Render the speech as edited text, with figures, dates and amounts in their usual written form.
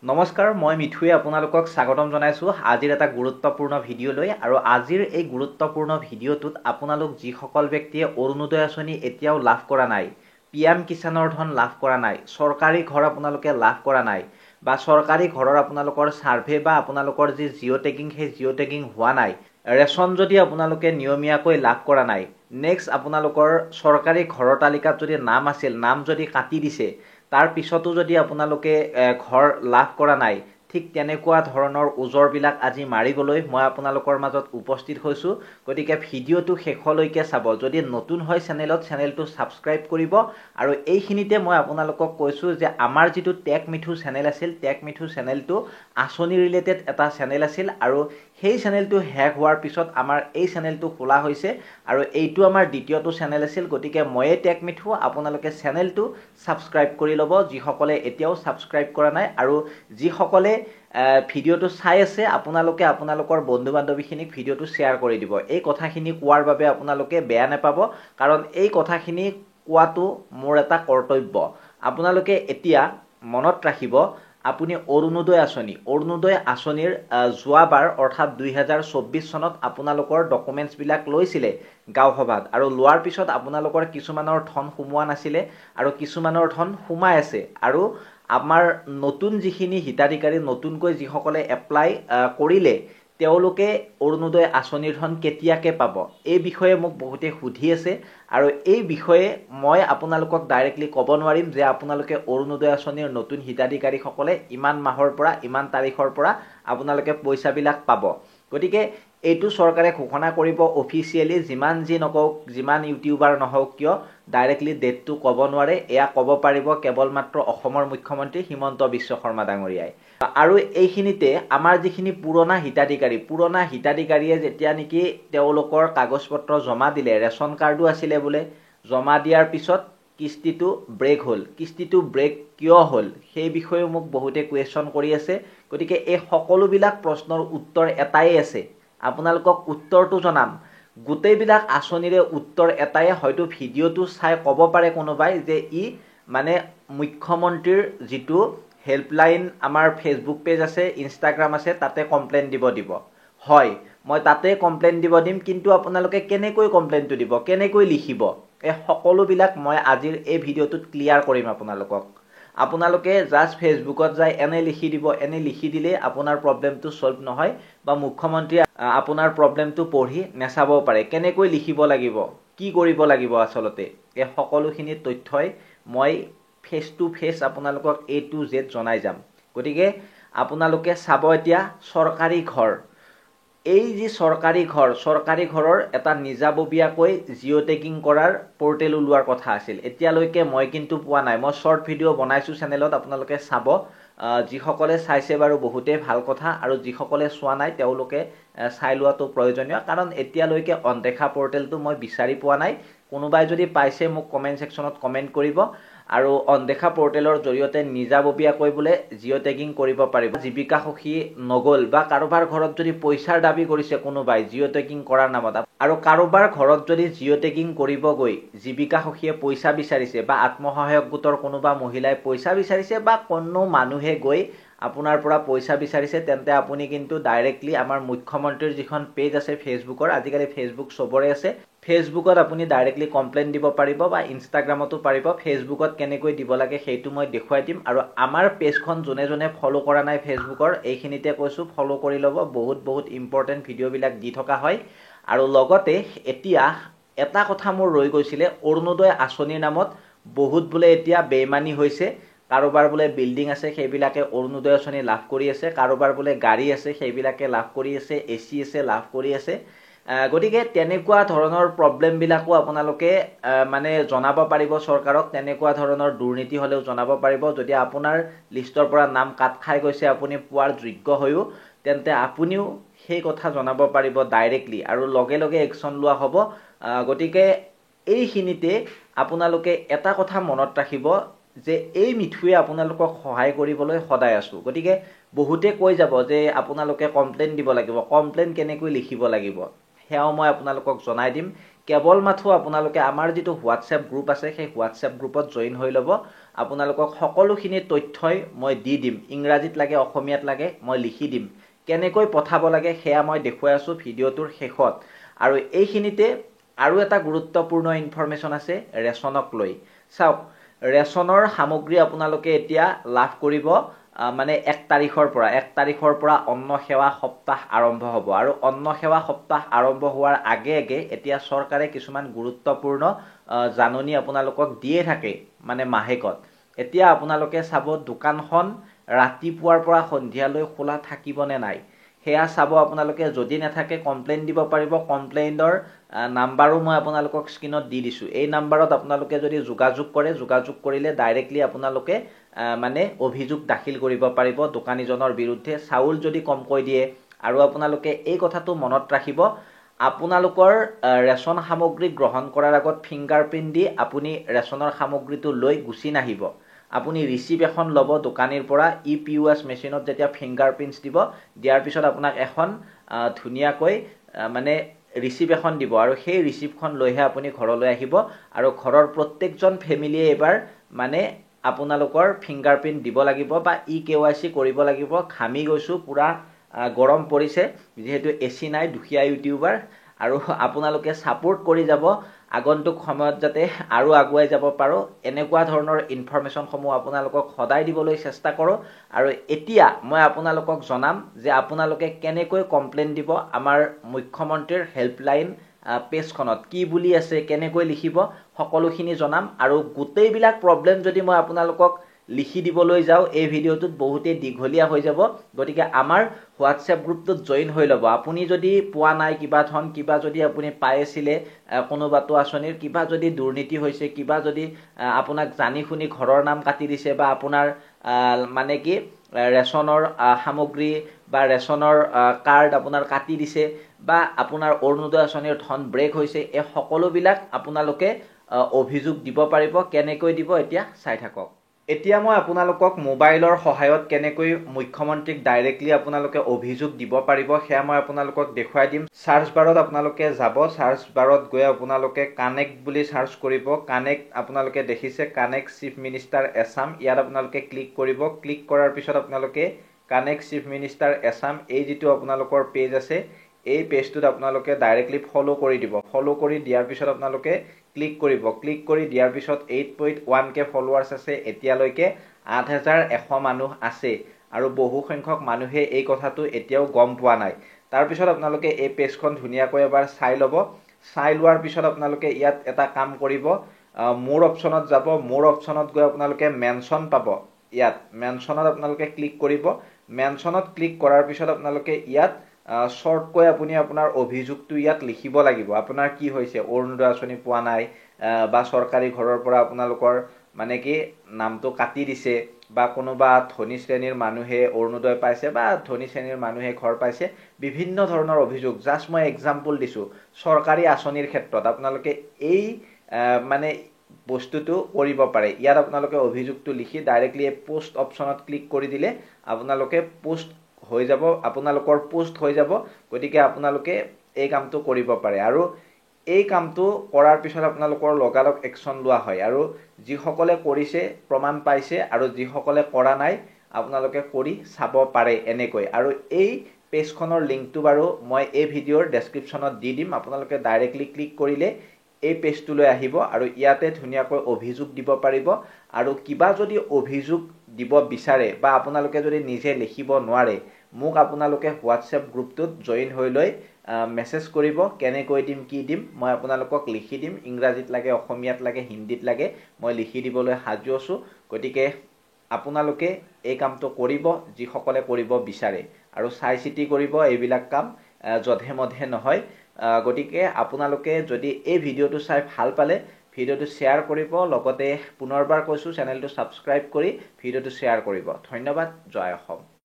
নমস্কাৰ মই মিঠুৱে আপোনালোকক স্বাগতম জনাইছো আজিৰ এটা গুৰুত্বপূৰ্ণ ভিডিঅ' লৈ আৰু আজিৰ এই গুৰুত্বপূৰ্ণ ভিডিঅ'টোত আপোনালোক যিসকল ব্যক্তিয়ে অৰুণোদয় আঁচনি এতিয়াও লাভ কৰা নাই পিএম কিষাণৰ ধন লাভ কৰা নাই চৰকাৰী ঘৰ আপোনালোকে লাভ কৰা নাই বা চৰকাৰী ঘৰৰ আপোনালোকৰ সাৰ্ভে বা আপোনালোকৰ যি জিঅ' টেগিং সেই জিঅ' টেগিং হোৱা নাই ৰেচন যদি আপোনালোকে নিয়মীয়াকৈ লাভ কৰা নাই নেক্সট আপোনালোকৰ চৰকাৰী ঘৰৰ তালিকাত যদি নাম আছিল নাম যদি কাটি দিছে তাৰ পিছতো যদি আপোনালোকে ঘৰ লাভ কৰা নাই ঠিক তেনেকুৱা ধৰণৰ উজৰবিলাক আজি মাৰিবলৈ মই আপোনালোকৰ মাজত উপস্থিত হৈছো গতিকে ভিডিঅ'টো শেষলৈকে চাব যদি নতুন হয় চেনেলটো সাবস্ক্ৰাইব কৰিব আৰু এইখিনিতে মই আপোনালোকক কৈছো যে আমাৰ যিটো টেক মিঠু চেনেল আছিল টেক মিঠু চেনেলটো আঁচনি ৰিলেটেড এটা চেনেল আছিল আৰু সেই চেনেলটো হেক হোৱাৰ পিছত আমাৰ এই চেনেলটো খোলা হৈছে আৰু এইটো আমাৰ দ্বিতীয়টো চেনেল আছিল গতিকে ময়ে টেক মিঠু আপোনালোকে চেনেলটো সাবস্ক্ৰাইব কৰি ল'ব যিসকলে এতিয়াও সাবস্ক্ৰাইব কৰা নাই আৰু যিসকলে ভিডিঅ'টো চাই আছে আপোনালোকে আপোনালোকৰ বন্ধু বান্ধৱীখিনিক ভিডিঅ'টো শ্বেয়াৰ কৰি দিব এই কথাখিনি কোৱাৰ বাবে আপোনালোকে বেয়া নাপাব কাৰণ এই কথাখিনি কোৱাটো মোৰ এটা কৰ্তব্য আপোনালোকে এতিয়া মনত ৰাখিব আপুনি অৰুণোদয় আঁচনিৰ যোৱাবাৰ অৰ্থাৎ 2024 চনত আপোনালোকৰ ডকুমেন্টছ বিলাক লৈছিলে গাঁও সভাত আৰু লোৱাৰ পিছত আপোনালোকৰ কিছুমানৰ ধন সোমোৱা নাছিলে আৰু কিছুমানৰ ধন সোমাই আছে আৰু আমাৰ নতুন যিখিনি হিতাধিকাৰী নতুনকৈ যিসকলে এপ্লাই কৰিলে তেওঁলোকে অৰুণোদয় আঁচনিৰ ধন কেতিয়াকে পাব এই বিষয়ে মোক বহুতে সুধি আছে আৰু এই বিষয়ে মই আপোনালোকক ডাইৰেক্টলি ক'ব নোৱাৰিম যে আপোনালোকে অৰুণোদয় আঁচনিৰ নতুন হিতাধিকাৰীসকলে ইমান মাহৰ পৰা ইমান তাৰিখৰ পৰা আপোনালোকে পইচাবিলাক পাব গতিকে এইটো চৰকাৰে ঘোষণা কৰিব অফিচিয়েলি যিমান যি নকক যিমান ইউটিউবাৰ নহওক কিয় ডাইৰেক্টলি ডেটটো ক'ব নোৱাৰে এয়া ক'ব পাৰিব কেৱল মাত্ৰ অসমৰ মুখ্যমন্ত্ৰী হিমন্ত বিশ্ব শৰ্মা ডাঙৰীয়াই আৰু এইখিনিতে আমাৰ যিখিনি পুৰণা হিতাধিকাৰীয়ে যেতিয়া নেকি তেওঁলোকৰ কাগজ পত্ৰ জমা দিলে ৰেচন কাৰ্ডো আছিলে বোলে জমা দিয়াৰ পিছত কিস্তিটো ব্ৰেক কিয় হ'ল সেই বিষয়ে মোক বহুতে কুৱেশ্যন কৰি আছে গতিকে এই সকলোবিলাক প্ৰশ্নৰ উত্তৰ এটাই আছে আপোনালোকক উত্তৰটো জনাম গোটেইবিলাক আঁচনিৰে উত্তৰ এটাই হয়তো ভিডিঅ'টো চাই ক'ব পাৰে কোনোবাই যে ই মানে মুখ্যমন্ত্ৰীৰ যিটো হেল্পলাইন আমাৰ ফেসবুক পেজ আছে ইনষ্টাগ্ৰাম আছে তাতে কমপ্লেইন দিব হয় মই তাতে কমপ্লেইন দিম কিন্তু আপোনালোকে কেনেকৈ কমপ্লেইনটো দিব কেনেকৈ লিখিব এই সকলোবিলাক মই আজিৰ এই ভিডিঅ'টোত ক্লিয়াৰ কৰিম আপোনালোকে জাস্ট ফেসবুকত যাই এনে লিখি দিলে আপোনাৰ প্ৰবলেমটো সলভ নহয় বা মুখ্যমন্ত্ৰী আপোনাৰ প্ৰবলেমটো পঢ়ি নেচাব পাৰে কেনেকৈ লিখিব লাগিব কি কৰিব লাগিব আসলতে এই সকলোখিনি তথ্যই মই ফেস টু ফেস আপোনালোকক A to Z জনাই যাম গতিকে আপোনালোকে চাব এতিয়া চৰকাৰী ঘৰ এই যে চৰকাৰী ঘৰৰ এটা নিজাববীয়াকৈ জিঅ' টেগিং কৰাৰ পোৰ্টেল ওলোৱাৰ কথা আছিল এতিয়ালৈকে মই কিন্তু পোৱা নাই মই শৰ্ট ভিডিঅ' বনাইছো চেনেলত আপোনালোকে চাব যিসকলে চাইছে বাৰু বহুতে ভাল কথা আৰু যিসকলে চোৱা নাই তেওঁলোকে চাই লোৱাটো প্ৰয়োজনীয় কাৰণ এতিয়ালৈকে অনদেখা পোৰ্টেলটো মই বিচাৰি পোৱা নাই কোনোবাই যদি পাইছে মোক কমেন্ট সেকশনত কমেন্ট কৰিব আৰু অনদেখা পোৰ্টেলৰ জৰিয়তে নিজাববীয়াকৈ বোলে জিঅ' টেগিং কৰিব পাৰিব জীৱিকা সখী নগল বা কাৰোবাৰ ঘৰত যদি পইচাৰ দাবী কৰিছে কোনোবাই জিঅ' টেগিং কৰাৰ নামত আৰু কাৰোবাৰ ঘৰত যদি জিঅ' টেগিং কৰিব গৈ জীৱিকা সখীয়ে পইচা বিচাৰিছে বা আত্মসহায়ক গোটৰ কোনোবা মহিলাই পইচা বিচাৰিছে বা কোনো মানুহে গৈ আপোনাৰ পৰা পইচা বিচাৰিছে তেন্তে আপুনি কিন্তু ডাইৰেক্টলি আমাৰ মুখ্যমন্ত্ৰীৰ যিখন পেজ আছে ফেসবুকৰ আজিকালি ফেসবুক সবৰে আছে ফেসবুকত আপুনি ডাইৰেক্টলি কমপ্লেইন দিব পাৰিব বা ইনষ্টাগ্ৰামতো পাৰিব ফেসবুকত কেনেকৈ দিব লাগে সেইটো মই দেখুৱাই দিম আৰু আমাৰ পেজখন জনে ফলো কৰা নাই ফেসবুকৰ এইখিনিতে কৈছো ফলো কৰি ল'ব বহুত ইম্পৰ্টেন্ট ভিডিঅ' বিলাক দি থকা হয় আৰু লগতে এতিয়া এটা কথা মোৰ ৰৈ গৈছিলে অৰুণোদয় আঁচনিৰ নামত বহুত বোলে এতিয়া বেইমানি হৈছে কাৰোবাৰ বোলে বিল্ডিং আছে সেইবিলাকে অৰুণোদয় আঁচনি লাভ কৰি আছে কাৰোবাৰ বোলে গাড়ী আছে সেইবিলাকে লাভ কৰি আছে এসি আছে লাভ কৰি আছে গতিকে তেনেকুৱা ধৰণৰ প্ৰবলেম বিলাকো আপোনালোকে মানে জনাব পাৰিব চৰকাৰক তেনেকুৱা ধৰণৰ দুৰ্নীতি হলেও জনাব পাৰিব যদি আপোনাৰ লিষ্টৰ পৰা নাম কাট খাই গৈছে আপুনি পোৱাৰ যোগ্য হৈও তেন্তে আপুনিও সেই কথা জনাব পাৰিব ডাইৰেক্টলি আৰু লগে লগে একচন লোৱা হ'ব গতিকে এইখিনিতে আপোনালোকে এটা কথা মনত ৰাখিব যে এই মিঠুৱে আপোনালোকক সহায় কৰিবলৈ সদায় আছো গতিকে বহুতে কৈ যাব যে আপোনালোকে কমপ্লেইন দিব লাগিব কমপ্লেইন কেনেকৈ লিখিব লাগিব হেয়াও মই আপোনালোকক জনাই দিম কেৱল মাথো আপোনালোকে আমাৰ যিটো হোৱাটছএপ গ্ৰুপ আছে সেই হোৱাটছএপ গ্ৰুপত জইন হৈ ল'ব আপোনালোকক সকলোখিনি তথ্যই মই দি দিম ইংৰাজীত লাগে অসমীয়াত লাগে মই লিখি দিম কেনেকৈ পঠাব লাগে সেয়া মই দেখুৱাই আছোঁ ভিডিঅ'টোৰ শেষত আৰু এইখিনিতে আৰু এটা গুৰুত্বপূৰ্ণ ইনফৰমেশ্যন আছে ৰেচনক লৈ চাওক ৰেচনৰ সামগ্ৰী আপোনালোকে এতিয়া লাভ কৰিব মানে 1 তাৰিখৰ পৰা অন্ন সেৱা সপ্তাহ আৰম্ভ হ'ব আৰু অন্ন সেৱা সপ্তাহ আৰম্ভ হোৱাৰ আগে এতিয়া চৰকাৰে কিছুমান গুৰুত্বপূৰ্ণ জাননী আপোনালোকক দিয়ে থাকে মানে মাহেকত এতিয়া আপোনালোকে চাব দোকানখন ৰাতিপুৱাৰ পৰা সন্ধিয়ালৈ খোলা থাকিব নে নাই সেয়া চাব আপোনালোকে যদি নাথাকে কমপ্লেইন দিব পাৰিব কমপ্লেইনৰ নাম্বাৰো মই আপোনালোকক স্ক্ৰীনত দি দিছোঁ এই নাম্বাৰত আপোনালোকে যদি যোগাযোগ কৰিলে ডাইৰেক্টলি আপোনালোকে মানে অভিযোগ দাখিল কৰিব পাৰিব দোকানীজনৰ বিৰুদ্ধে চাউল যদি কমকৈ দিয়ে আৰু আপোনালোকে এই কথাটো মনত ৰাখিব আপোনালোকৰ ৰেচন সামগ্ৰী গ্ৰহণ কৰাৰ আগত ফিংগাৰপ্ৰিন্ট দি আপুনি ৰেচনৰ সামগ্ৰীটো লৈ গুচি নাহিব আপুনি ৰিচিপ এখন ল'ব দোকানীৰ পৰা ইপিউএছ মেচিনত যেতিয়া ফিংগাৰপ্ৰিন্টছ দিব দিয়াৰ পিছত আপোনাক এখন ধুনীয়াকৈ মানে ৰিচিপ এখন দিব আৰু সেই ৰিচিপখন লৈহে আপুনি ঘৰলৈ আহিব আৰু ঘৰৰ প্ৰত্যেকজন ফেমিলিয়ে এবাৰ মানে আপোনালোকৰ ফিংগাৰপ্ৰিন্ট দিব লাগিব বা KYC কৰিব লাগিব ঘামি গৈছোঁ পুৰা গৰম পৰিছে যেহেতু এসি নাই দুখীয়া ইউটিউবাৰ আৰু আপোনালোকে সাপোৰ্ট কৰি যাব আগন্তুক সময়ত যাতে আৰু আগুৱাই যাব পাৰো এনেকুৱা ধৰণৰ ইনফৰমেশ্যন সমূহ আপোনালোকক সদায় দিবলৈ চেষ্টা কৰো আৰু এতিয়া মই আপোনালোকক জনাম যে আপোনালোকে কেনেকৈ কমপ্লেইন দিব আমাৰ মুখ্যমন্ত্ৰীৰ হেল্পলাইন পেজখনত কি বুলি আছে কেনেকৈ লিখিব সকলোখিনি জনাম আৰু গোটেইবিলাক প্ৰবলেম যদি মই আপোনালোকক লিখি দিবলৈ যাও এই ভিডিওটোত বহুতে দীঘলীয়া হৈ যাব গতিকে আমাৰ হোৱাটছএপ গ্ৰুপটোত জয়েন হৈ ল'ব আপুনি যদি পোৱা নাই কিবা ধন কিবা যদি আপুনি পাই আছিলে কোনোবাটো আছনিৰ কিবা যদি দুৰ্নীতি হৈছে কিবা যদি আপোনাক জানি শুনি ঘৰৰ নাম কাটি দিছে বা আপোনাৰ মানে কি ৰেচনৰ সামগ্ৰী বা ৰেচনৰ কাৰ্ড আপোনাৰ কাটি দিছে বা আপোনাৰ অৰুণোদয় আঁচনিৰ ধন ব্ৰেক হৈছে এই সকলোবিলাক আপোনালোকে অভিযোগ দিব পাৰিব কেনেকৈ দিব এতিয়া চাই থাকক এতিয়া মই আপোনালোকক মোবাইলৰ সহায়ত কেনেকৈ মুখ্যমন্ত্ৰীক ডাইৰেক্টলি আপোনালোকে অভিযোগ দিব পাৰিব সেয়া মই আপোনালোকক দেখুৱাই দিম সাৰ্চ বাৰত আপোনালোকে যাব সাৰ্চ বাৰত গৈ আপোনালোকে কানেক্ট বুলি সাৰ্চ কৰিব কানেক্ট আপোনালোকে দেখিছে কানেক্ট চিফ মিনিষ্টাৰ এছাম ইয়াত আপোনালোকে ক্লিক কৰিব ক্লিক কৰাৰ পিছত আপোনালোকে কানেক্ট চিফ মিনিষ্টাৰ এছাম এই যেটো আপোনালোকৰ পেজ আছে এই পেজটোত আপোনালোকে ডাইৰেক্টলি ফলো কৰি দিব ফলো কৰি দিয়াৰ পিছত আপোনালোকে ক্লিক কৰিব ক্লিক কৰি দিয়াৰ পিছত 8.1k ফলোৱাৰ্স আছে এতিয়ালৈকে 8100 মানুহ আছে আৰু বহু সংখ্যক মানুহে এই কথাটো এতিয়াও গম পোৱা নাই তাৰ পিছত আপোনালোকে এই পেজখন ধুনিয়াকৈ এবাৰ চাই ল'ব চাই লোৱাৰ পিছত আপোনালোকে ইয়াত এটা কাম কৰিব মোৰ অপচনত যাব মোৰ অপচনত গৈ আপোনালোকে মেনশন পাব ইয়াত মেনশনত আপোনালোকে ক্লিক কৰিব মেনশনত ক্লিক কৰাৰ পিছত আপোনালোকে ইয়াত শৰ্টকৈ আপুনি আপোনাৰ অভিযোগটো ইয়াত লিখিব লাগিব আপোনাৰ কি হৈছে অৰুণোদয় আঁচনি পোৱা নাই বা চৰকাৰী ঘৰৰ পৰা আপোনালোকৰ মানে কি নামটো কাটি দিছে বা কোনোবা ধনী শ্ৰেণীৰ মানুহে অৰুণোদয় পাইছে বা ধনী শ্ৰেণীৰ মানুহে ঘৰ পাইছে বিভিন্ন ধৰণৰ অভিযোগ জাস্ট মই এক্সাম্পল দিছো চৰকাৰী আঁচনিৰ ক্ষেত্ৰত আপোনালোকে এই মানে বস্তুটো কৰিব পাৰে ইয়াত আপোনালোকে অভিযোগটো লিখি ডাইৰেক্টলি পোষ্ট অপচনত ক্লিক কৰি দিলে আপোনালোকে পোষ্ট হৈ যাব আপোনালোকৰ পোষ্ট হৈ যাব গতিকে আপোনালোকে এই কামটো কৰিব পাৰে আৰু এই কামটো কৰাৰ পিছত আপোনালোকৰ লগালগ একচন লোৱা হয় আৰু যিসকলে কৰিছে প্ৰমাণ পাইছে আৰু যিসকলে কৰা নাই আপোনালোকে কৰি চাব পাৰে এনেকৈ আৰু এই পেজখনৰ লিংকটো বাৰু মই এই ভিডিওৰ ডেসক্ৰিপচনত দি দিম আপোনালোকে ডাইৰেক্টলি ক্লিক কৰিলে এই পেজটোলৈ আহিব আৰু ইয়াতে ধুনিয়াকৈ অভিযোগ দিব পাৰিব আৰু কিবা যদি অভিযোগ দিব বিচাৰে বা আপোনালোকে যদি নিজে লিখিব নোৱাৰে মোক আপোনালোকে হোৱাটছএপ গ্ৰুপটোত জয়েন হৈ লৈ মেসেজ কৰিব কেনেকৈ দিম কি দিম মই আপোনালোকক লিখি দিম ইংৰাজীত লাগে অসমীয়াত লাগে হিন্দীত লাগে মই লিখি দিবলৈ সাজু আছো গতিকে আপোনালোকে এই কামটো কৰিব যিসকলে কৰিব বিচাৰে আৰু চাই চিতি কৰিব এইবিলাক কাম জধে মধে নহয় গতিকে আপোনালোকে যদি এই ভিডিওটো চাই ভাল পালে ভিডিওটো শেয়াৰ কৰিব লগতে পুনৰবাৰ কৈছো চেনেলটো সাবস্ক্ৰাইব কৰি ভিডিওটো শেয়াৰ কৰিব ধন্যবাদ জয় অসম